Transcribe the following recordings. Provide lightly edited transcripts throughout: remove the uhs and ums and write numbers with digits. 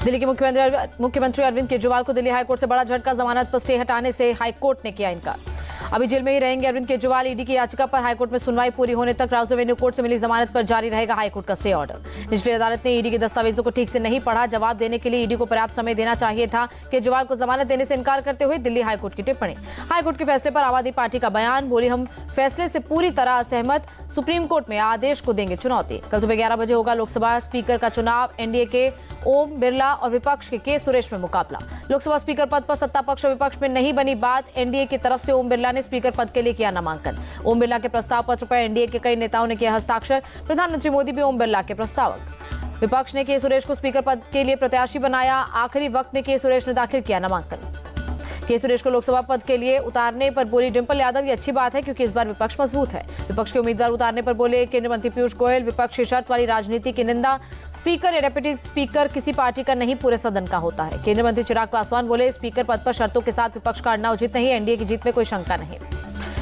दिल्ली के मुख्यमंत्री अरविंद केजरीवाल को दिल्ली हाईकोर्ट से बड़ा झटका। जमानत पर स्टे हटाने से हाईकोर्ट ने किया इनकार। अभी जेल में ही रहेंगे अरविंद केजरीवाल। ईडी की याचिका पर हाईकोर्ट में सुनवाई पूरी होने तक राउस रेवेन्यू कोर्ट से मिली जमानत पर जारी रहेगा हाईकोर्ट का स्टे ऑर्डर। निचली अदालत ने ईडी के दस्तावेजों को ठीक से नहीं पढ़ा। जवाब देने के लिए ईडी को पर्याप्त समय देना चाहिए था। केजरीवाल को जमानत देने से इनकार करते हुए दिल्ली हाईकोर्ट की टिप्पणी। हाईकोर्ट के फैसले पर आम आदमी पार्टी का बयान। बोली, हम फैसले से पूरी तरह असहमत। सुप्रीम कोर्ट में आदेश को देंगे चुनौती। कल सुबह 11 बजे होगा लोकसभा स्पीकर का चुनाव। एनडीए के ओम बिरला और विपक्ष के सुरेश में मुकाबला। लोकसभा स्पीकर पद पर सत्ता पक्ष और विपक्ष में नहीं बनी बात। एनडीए की तरफ से ओम बिरला ने स्पीकर पद के लिए किया नामांकन। ओम बिरला के प्रस्ताव पत्र पर एनडीए के कई नेताओं ने किया हस्ताक्षर। प्रधानमंत्री मोदी भी ओम बिरला के प्रस्तावक। विपक्ष ने के सुरेश को स्पीकर पद के लिए प्रत्याशी बनाया। आखिरी वक्त में के सुरेश ने दाखिल किया नामांकन। के सुरेश को लोकसभा पद के लिए उतारने पर बोली डिंपल यादव, ये अच्छी बात है क्योंकि इस बार विपक्ष मजबूत है। विपक्ष के उम्मीदवार उतारने पर बोले केंद्रीय मंत्री पीयूष गोयल, विपक्ष की शर्त वाली राजनीति की निंदा। स्पीकर या डिप्टी स्पीकर किसी पार्टी का नहीं, पूरे सदन का होता है। केंद्रीय मंत्री चिराग पासवान बोले, स्पीकर पद पर शर्तों के साथ विपक्ष का अड़ना उचित नहीं। एनडीए की जीत में कोई शंका नहीं।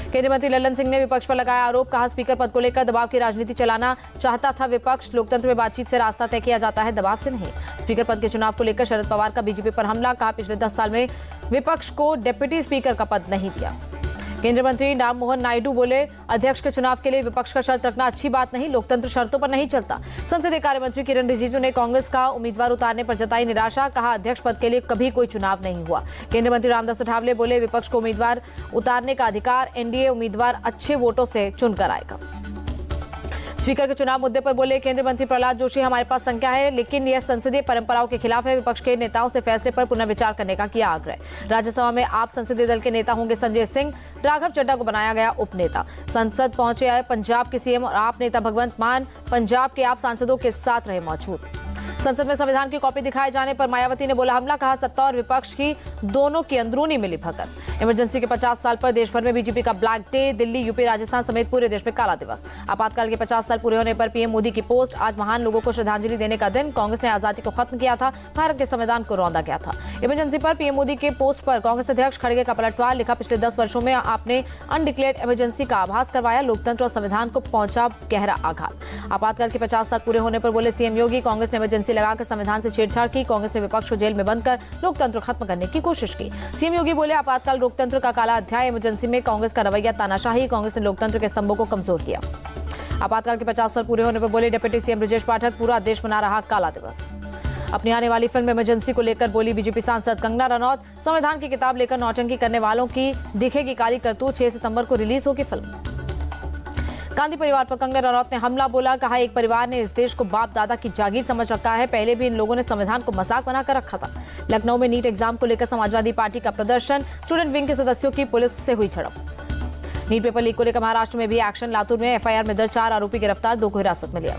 केंद्रीय मंत्री लल्लन सिंह ने विपक्ष पर लगाया आरोप। कहा, स्पीकर पद को लेकर दबाव की राजनीति चलाना चाहता था विपक्ष। लोकतंत्र में बातचीत से रास्ता तय किया जाता है, दबाव से नहीं। स्पीकर पद के चुनाव को लेकर शरद पवार का बीजेपी पर हमला। कहा, पिछले 10 साल में विपक्ष को डिप्टी स्पीकर का पद नहीं दिया। केंद्रीय मंत्री राम मोहन नायडू बोले, अध्यक्ष के चुनाव के लिए विपक्ष का शर्त रखना अच्छी बात नहीं। लोकतंत्र शर्तों पर नहीं चलता। संसदीय कार्य मंत्री किरण रिजिजू ने कांग्रेस का उम्मीदवार उतारने पर जताई निराशा। कहा, अध्यक्ष पद के लिए कभी कोई चुनाव नहीं हुआ। केंद्रीय मंत्री रामदास अठावले बोले, विपक्ष को उम्मीदवार उतारने का अधिकार। एनडीए उम्मीदवार अच्छे वोटों से चुनकर आएगा। स्पीकर के चुनाव मुद्दे पर बोले केंद्रीय मंत्री प्रहलाद जोशी, हमारे पास संख्या है लेकिन यह संसदीय परंपराओं के खिलाफ है। विपक्ष के नेताओं से फैसले पर पुनर्विचार करने का किया आग्रह। राज्यसभा में आप संसदीय दल के नेता होंगे संजय सिंह। राघव चड्ढा को बनाया गया उपनेता। संसद पहुंचे पंजाब के सीएम और आप नेता भगवंत मान पंजाब के आप सांसदों के साथ रहे मौजूद। संसद में संविधान की कॉपी दिखाए जाने पर मायावती ने बोला हमला। कहा, सत्ता और विपक्ष की दोनों की अंदरूनी मिलीभगत। इमरजेंसी के 50 साल पर देश भर में बीजेपी का black day. Delhi, UP, Rajasthan समेत पूरे देश में काला दिवस। आपातकाल के 50 साल पूरे होने पर पीएम मोदी की पोस्ट। आज महान लोगों को श्रद्धांजलि देने का दिन। कांग्रेस ने आजादी को खत्म किया था, भारत के संविधान को रौंदा गया था। इमरजेंसी पर पीएम मोदी के पोस्ट पर कांग्रेस अध्यक्ष खड़गे का पलटवार। लिखा, पिछले 10 वर्षों में आपने अनडिक्लेयर्ड इमरजेंसी का आभास करवाया। लोकतंत्र और संविधान को पहुंचा गहरा आघात। आपातकाल के 50 साल पूरे होने पर बोले सीएम योगी, कांग्रेस ने इमरजेंसी लगाकर संविधान से छेड़छाड़ की। कांग्रेस ने विपक्ष को जेल में बंद कर लोकतंत्र खत्म करने की कोशिश की। सीएम योगी बोले, आपातकाल लोकतंत्र का काला अध्याय। इमरजेंसी में कांग्रेस का रवैया तानाशाही। कांग्रेस ने लोकतंत्र के स्तंभों को कमजोर किया। आपातकाल के 50 साल पूरे होने पर बोले डिप्टी सीएम ब्रजेश पाठक, पूरा देश मना रहा काला दिवस। अपनी आने वाली फिल्म इमरजेंसी को लेकर बोली बीजेपी सांसद कंगना रनौत, संविधान की किताब लेकर नौटंकी करने वालों की दिखेगी काली करतूत। 6 सितंबर को रिलीज होगी फिल्म। गांधी परिवार पर कंगना रनौत ने हमला बोला। कहा, एक परिवार ने इस देश को बाप दादा की जागीर समझ रखा है। पहले भी इन लोगों ने संविधान को मजाक बनाकर रखा था। लखनऊ में नीट एग्जाम को लेकर समाजवादी पार्टी का प्रदर्शन। स्टूडेंट विंग के सदस्यों की पुलिस से हुई झड़प। नीट पेपर लीक को लेकर महाराष्ट्र में भी एक्शन। लातूर में एफआईआर में दर्ज 4 आरोपी गिरफ्तार, 2 को हिरासत में लिया।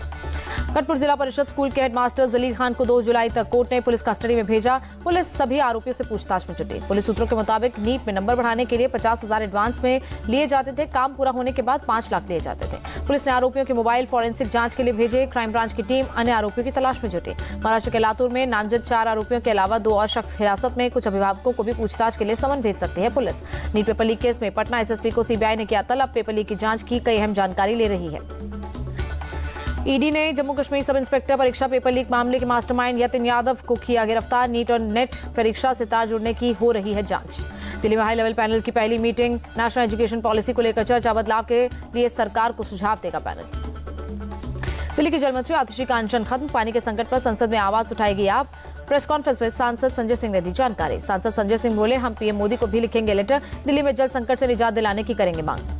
कटपुर जिला परिषद स्कूल के हेडमास्टर जलील खान को 2 जुलाई तक कोर्ट ने पुलिस कस्टडी में भेजा। पुलिस सभी आरोपियों से पूछताछ में जुटी। पुलिस सूत्रों के मुताबिक नीट में नंबर बढ़ाने के लिए 50,000 एडवांस में लिए जाते थे। काम पूरा होने के बाद 5 लाख लिए जाते थे। पुलिस ने आरोपियों के मोबाइल फॉरेंसिक जांच के लिए भेजे। क्राइम ब्रांच की टीम अन्य आरोपियों की तलाश में जुटी। महाराष्ट्र के लातूर में नामजद 4 आरोपियों के अलावा 2 और शख्स हिरासत में। कुछ अभिभावकों को भी पूछताछ के लिए समन भेज सकती है पुलिस। नीट पेपर लीक केस में पटना एसएसपी को सीबीआई ने किया तलब। पेपर लीक की जांच की कई अहम जानकारी ले रही है। ईडी ने जम्मू कश्मीर सब इंस्पेक्टर परीक्षा पेपर लीक मामले के मास्टरमाइंड यतिन यादव को किया गिरफ्तार। नीट और नेट परीक्षा से तार जुड़ने की हो रही है जांच। दिल्ली में हाई लेवल पैनल की पहली मीटिंग। नेशनल एजुकेशन पॉलिसी को लेकर चर्चा। बदलाव के लिए सरकार को सुझाव देगा पैनल। दिल्ली के जल मंत्री आतिशी का अनशन खत्म। पानी के संकट पर संसद में आवाज उठाएगी आप। प्रेस कॉन्फ्रेंस में सांसद संजय सिंह ने दी जानकारी। सांसद संजय सिंह बोले, हम पीएम मोदी को भी लिखेंगे लेटर। दिल्ली में जल संकट से निजात दिलाने की करेंगे मांग।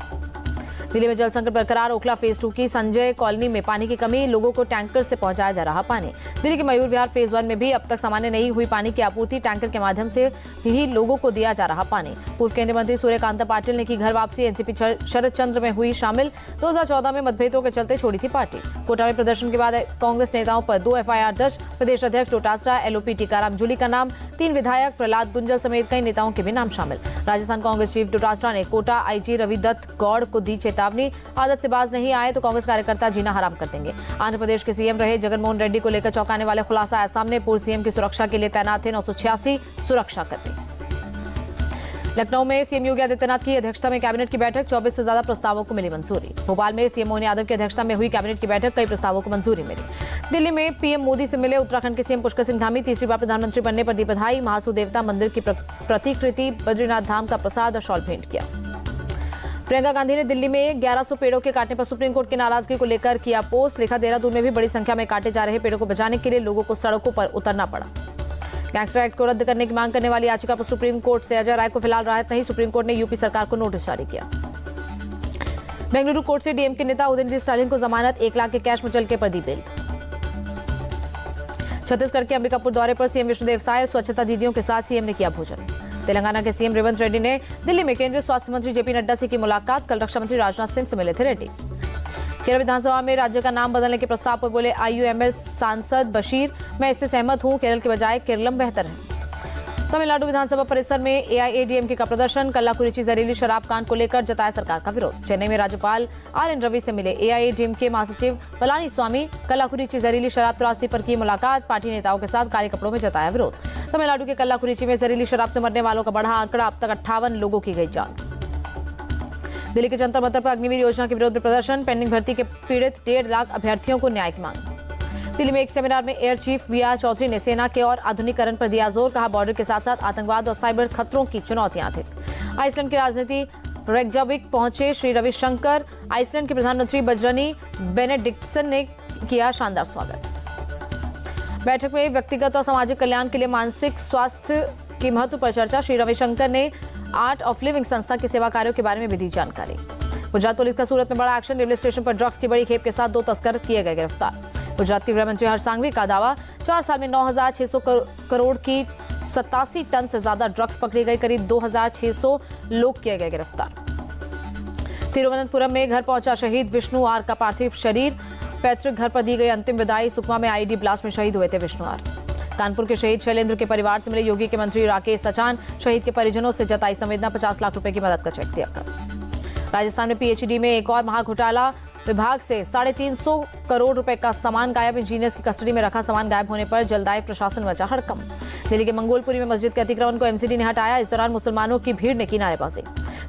दिल्ली में जल संकट बरकरार। ओखला फेज 2 की संजय कॉलोनी में पानी की कमी। लोगों को टैंकर से पहुंचाया जा रहा पानी। दिल्ली के मयूर विहार फेज 1 में भी अब तक सामान्य नहीं हुई पानी की आपूर्ति। टैंकर के माध्यम से ही लोगों को दिया जा रहा पानी। पूर्व केंद्रीय मंत्री सूर्यकांत पाटिल ने की घर वापसी। एनसीपी शरद चंद्र में हुई शामिल। 2014 में मतभेदों के चलते छोड़ी थी पार्टी। कोटा में प्रदर्शन के बाद कांग्रेस नेताओं पर 2 एफआईआर दर्ज। प्रदेश अध्यक्ष डोटासरा, एलओपी टीकाराम जूली का नाम। 3 विधायक प्रहलाद गुंजल समेत कई नेताओं के भी नाम शामिल। राजस्थान कांग्रेस चीफ डोटासरा ने कोटा आईजी रवि दत्त गौड़ को दी चेतावनी। आदत से बाज नहीं आए तो कांग्रेस कार्यकर्ता जीना हराम कर देंगे। आंध्र प्रदेश के सीएम रहे जगनमोहन रेड्डी को लेकर चौंकाने वाले खुलासा आया सामने। पूर्व सीएम की सुरक्षा के लिए तैनात थे 986 सुरक्षा कर्मी। लखनऊ में सीएम योगी आदित्यनाथ की अध्यक्षता में कैबिनेट की बैठक, 24 से ज्यादा प्रस्तावों को मिली मंजूरी। भोपाल में सीएम मोहन यादव की अध्यक्षता में हुई कैबिनेट की बैठक, कई प्रस्तावों को मंजूरी मिली। दिल्ली में पीएम मोदी से मिले उत्तराखंड के सीएम पुष्कर सिंह धामी, तीसरी बार प्रधानमंत्री बनने पर दी बधाई। महासू देवता मंदिर की प्रतिकृति बद्रीनाथ धाम का प्रसाद और शॉल भेंट किया। प्रियंका गांधी ने दिल्ली में 1100 पेड़ों के काटने पर सुप्रीम कोर्ट की नाराजगी को लेकर किया पोस्ट, लिखा देहरादून में भी बड़ी संख्या में काटे जा रहे पेड़ों को बचाने के लिए लोगों को सड़कों पर उतरना पड़ा। गैंगस्टर एक्ट को रद्द करने की मांग करने वाली याचिका पर सुप्रीम कोर्ट से अजय राय को फिलहाल राहत नहीं, सुप्रीम कोर्ट ने यूपी सरकार को नोटिस जारी किया। बेंगलुरु कोर्ट से डीएमके नेता उदयनिधि स्टालिन को जमानत, 1 लाख के कैश मुचलके पर दी बेल। छत्तीसगढ़ के अंबिकापुर दौरे पर सीएम विष्णुदेव साय, स्वच्छता दीदियों के साथ सीएम ने किया भोजन। तेलंगाना के सीएम रेवंत रेड्डी ने दिल्ली में केंद्रीय स्वास्थ्य मंत्री जेपी नड्डा से की मुलाकात, कल रक्षा मंत्री राजनाथ सिंह से मिले थे रेड्डी। केरल विधानसभा में राज्य का नाम बदलने के प्रस्ताव पर बोले आईयूएमएल सांसद बशीर, मैं इससे सहमत हूं, केरल के बजाय केरलम बेहतर है। तमिलनाडु विधानसभा परिसर में एआईएडीएमके का प्रदर्शन, कल्लाकुरिची जहरीली शराब कांड को लेकर जताया सरकार का विरोध। चेन्नई में राज्यपाल आरएन रवि से मिले एआईएडीएमके महासचिव पलानी स्वामी, कल्लाकुरिची जहरीली शराब त्रासदी पर की मुलाकात, पार्टी नेताओं के साथ काले कपड़ों में जताया विरोध। तमिलनाडु के कल्लाकुरिची में जहरीली शराब से मरने वालों का बढ़ा आंकड़ा, अब तक 58 लोगों की गई जान। दिल्ली के जंतर मंतर पर अग्निवीर योजना के विरोध में प्रदर्शन, पेंडिंग भर्ती के पीड़ित 1.5 लाख अभ्यर्थियों को न्याय की मांग। दिल्ली में एक सेमिनार में एयर चीफ वीआर चौधरी ने सेना के और आधुनिकीकरण पर दिया जोर, कहा बॉर्डर के साथ साथ आतंकवाद और साइबर खतरों की चुनौतियां अधिक। आइसलैंड की राजनीति रेकजाविक पहुंचे श्री रविशंकर, आइसलैंड के प्रधानमंत्री बजरनी बेनेडिक्टसन ने किया शानदार स्वागत। बैठक में व्यक्तिगत और सामाजिक कल्याण के लिए मानसिक स्वास्थ्य के महत्व पर चर्चा, श्री रविशंकर ने आर्ट ऑफ लिविंग संस्था के सेवा कार्यों के बारे में भी दी जानकारी। गुजरात पुलिस का सूरत में बड़ा एक्शन, रेलवे स्टेशन पर ड्रग्स की बड़ी खेप के साथ 2 तस्कर किए गए गिरफ्तार। गुजरात के गृह मंत्री हर्ष सांघवी का दावा, 4 साल में 9,600 करोड़ की 87 टन से ज्यादा ड्रग्स पकड़ी गई, करीब 2,600 लोग किए गए गिरफ्तार। तिरुवनंतपुरम में घर पहुंचा शहीद विष्णु आर का पार्थिव शरीर, पैतृक घर पर दी गई अंतिम विदाई। सुकमा में आईईडी ब्लास्ट में शहीद हुए थे विष्णु आर। कानपुर के शहीद शैलेंद्र के परिवार से मिले योगी के मंत्री राकेश सचान, शहीद के परिजनों से जताई संवेदना, 50 लाख रुपए की मदद का चेक दिया। राजस्थान में पीएचडी में एक और महाघोटाला, विभाग से 350 करोड़ रुपए का सामान गायब, इंजीनियर्स की कस्टडी में रखा सामान गायब होने पर जलदाय प्रशासन मचा हड़कंप। दिल्ली के मंगोलपुरी में मस्जिद के अतिक्रमण को एमसीडी ने हटाया, इस दौरान मुसलमानों की भीड़ ने की नारेबाजी।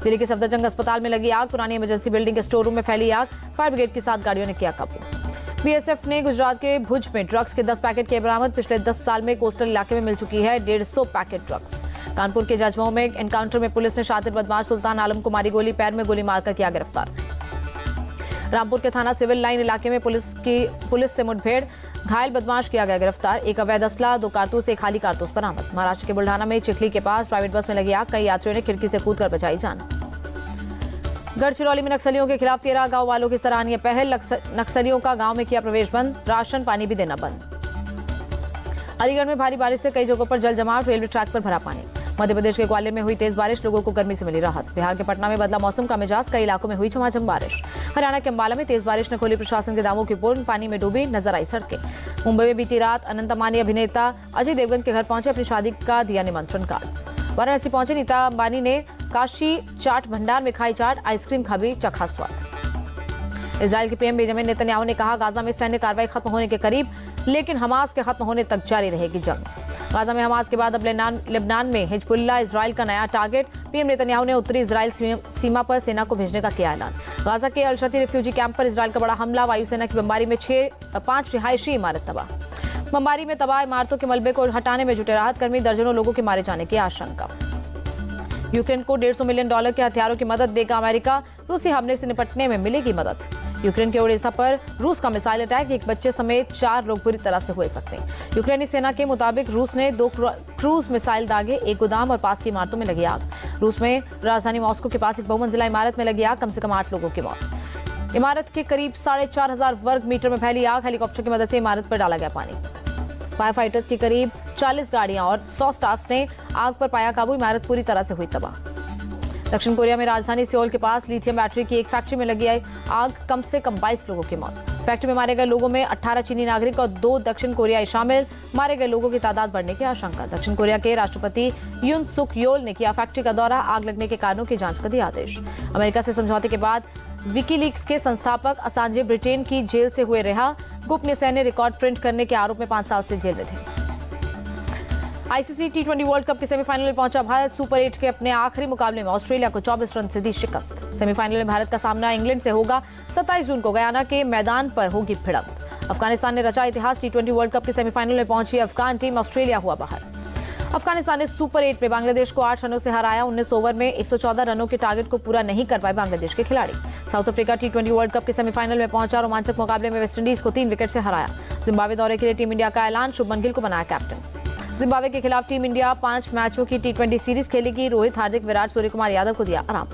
दिल्ली के सफदरजंग अस्पताल में लगी आग, पुरानी इमरजेंसी बिल्डिंग के स्टोर रूम में फैली आग, फायर ब्रिगेड की 7 गाड़ियों ने किया काबू। बीएसएफ ने गुजरात के भुज में ड्रग्स के 10 पैकेट किए बरामद, पिछले 10 साल में कोस्टल इलाके में मिल चुकी है 150 पैकेट ड्रग्स। कानपुर के जजमऊ में एनकाउंटर में पुलिस ने शातिर बदमाश सुल्तान आलम को मारी गोली, पैर में गोली मारकर किया गिरफ्तार। रामपुर के थाना सिविल लाइन इलाके में पुलिस से मुठभेड़, घायल बदमाश किया गया गिरफ्तार। एक अवैध असला, 2 कारतूस, एक खाली कारतूस बरामद। महाराष्ट्र के बुल्ढाना में चिखली के पास प्राइवेट बस में लगी आग, कई यात्रियों ने खिड़की से कूदकर बचाई जान। गढ़चिरौली में नक्सलियों के खिलाफ 13 गांव वालों की सराहनीय पहल, नक्सलियों का गांव में किया प्रवेश बंद, राशन पानी भी देना बंद। अलीगढ़ में भारी बारिश से कई जगहों पर जल जमाव, रेलवे ट्रैक पर भरा पानी। मध्य प्रदेश के ग्वालियर में हुई तेज बारिश, लोगों को गर्मी से मिली राहत। बिहार के पटना में बदला मौसम का मिजाज, कई इलाकों में हुई झमाझम बारिश। हरियाणा के अंबाला में तेज बारिश ने खोली प्रशासन के दावों की पोल, पानी में डूबी नजर आई सड़कें। मुंबई में बीती रात अनंत अंबानी अभिनेता अजय देवगन के घर पहुंचे, अपनी शादी का दिया निमंत्रण कार्ड। वाराणसी पहुंचे नीता अंबानी ने काशी चाट भंडार में खाई चाट, आइसक्रीम खा भी चखा स्वाद। इजराइल के पीएम बेंजामिन नेतन्याहू ने कहा, गाजा में सैन्य कार्रवाई खत्म होने के करीब, लेकिन हमास के खत्म होने तक जारी रहेगी जंग। गाजा में हमास के बाद अब लेबनान में हिजबुल्लाह इजराइल का नया टारगेट, पीएम नेतन्याहू ने उत्तरी इजराइल सीमा पर सेना को भेजने का किया ऐलान। गाजा के अल-शती रिफ्यूजी कैंप पर इजराइल का बड़ा हमला, वायुसेना की बमबारी में 5 रिहायशी इमारत तबाह। बमबारी में तबाह इमारतों के मलबे को हटाने में जुटे राहत कर्मी, दर्जनों लोगों के मारे जाने की आशंका। यूक्रेन को $150 मिलियन के हथियारों की मदद देगा अमेरिका, रूसी हमले से निपटने में मिलेगी मदद। यूक्रेन के ओडेसा पर रूस का मिसाइल अटैक, एक बच्चे समेत 4 लोग बुरी तरह से हुए जख्मी। यूक्रेनी सेना के मुताबिक रूस ने 2 क्रूज मिसाइल दागे, एक गोदाम और पास की इमारतों में लगी आग। रूस में राजधानी मॉस्को के पास एक बहुमंजिला इमारत में लगी आग, कम से कम 8 लोगों की मौत। इमारत के करीब 4,500 वर्ग मीटर में फैली आग, हेलीकॉप्टर की मदद से इमारत पर डाला गया पानी। फायर फाइटर्स की करीब 40 गाड़ियां और 100 स्टाफ ने आग पर पाया काबू, इमारत पूरी तरह से हुई तबाह। दक्षिण कोरिया में राजधानी सियोल के पास लिथियम बैटरी की एक फैक्ट्री में लगी आग, कम से कम 22 लोगों की मौत। फैक्ट्री में मारे गए लोगों में 18 चीनी नागरिक और 2 दक्षिण कोरियाई शामिल, मारे गए लोगों की तादाद बढ़ने की आशंका। दक्षिण कोरिया के राष्ट्रपति यून सुक योल ने किया फैक्ट्री का दौरा, आग लगने के कारणों की जांच का दिया आदेश। अमेरिका से समझौते के बाद विकीलीक्स के संस्थापक असांजे ब्रिटेन की जेल से हुए रिहा, गोपनीय सैन्य रिकॉर्ड प्रिंट करने के आरोप में 5 साल से जेल में थे। आईसीसी टी20 वर्ल्ड कप के सेमीफाइनल में पहुंचा भारत। सुपर 8 के अपने आखिरी मुकाबले में ऑस्ट्रेलिया को 24 रन से दी शिकस्त। सेमीफाइनल में भारत का सामना इंग्लैंड से होगा। 27 जून को गयाना के मैदान पर होगी भिड़ंत। अफगानिस्तान ने रचा इतिहास। टी20 वर्ल्ड कप के सेमीफाइनल में पहुंची अफगान टीम, ऑस्ट्रेलिया हुआ बाहर। अफगानिस्तान ने सुपर 8 में बांग्लादेश को 8 रनों से हराया। 19 ओवर में 114 रनों के टारगेट को पूरा नहीं कर पाए बांग्लादेश के खिलाड़ी। साउथ अफ्रीका टी20 वर्ल्ड कप के सेमीफाइनल में पहुंचा। रोमांचक मुकाबले में वेस्टइंडीज को 3 विकेट से हराया। जिम्बाब्वे दौरे के लिए टीम इंडिया का ऐलान। शुभमन गिल को बनाया कैप्टन। जिम्बाब्वे के खिलाफ टीम इंडिया 5 मैचों की टी20 सीरीज खेलेगी। रोहित, हार्दिक, विराट, सूर्यकुमार यादव को दिया आराम।